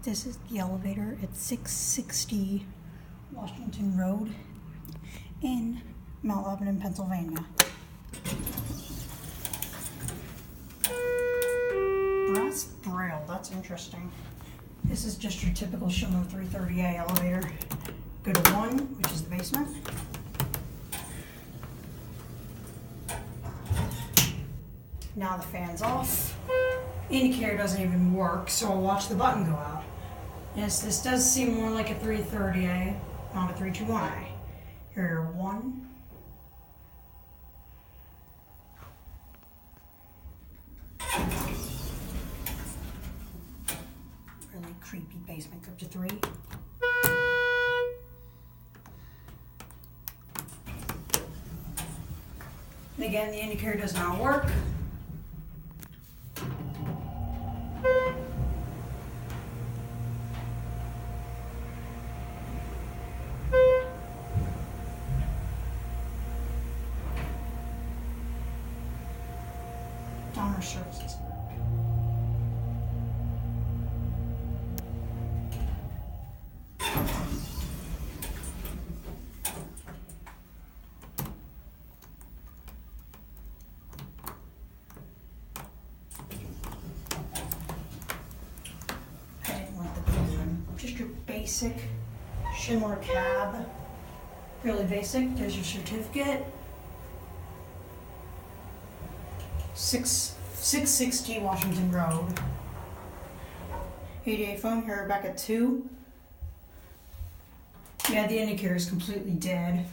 This is the elevator at 660 Washington Road in Mount Lebanon, Pennsylvania. Brass Braille, that's interesting. This is just your typical Schindler 330A elevator. Go to 1, which is the basement. Now the fan's off. Indicator doesn't even work, so I'll watch the button go out. Yes, this does seem more like a 330A, not a 321A. Here, 1. Really creepy basement. Go to 3. And again, the indicator does not work. Donor services. I didn't want the building. Just your basic Schindler cab. Really basic. There's your certificate. 660 Washington Road. 88 phone, here back at 2. Yeah, the indicator is completely dead.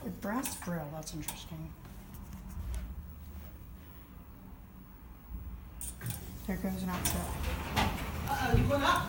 With brass Braille, that's interesting. There goes an outside. You going up?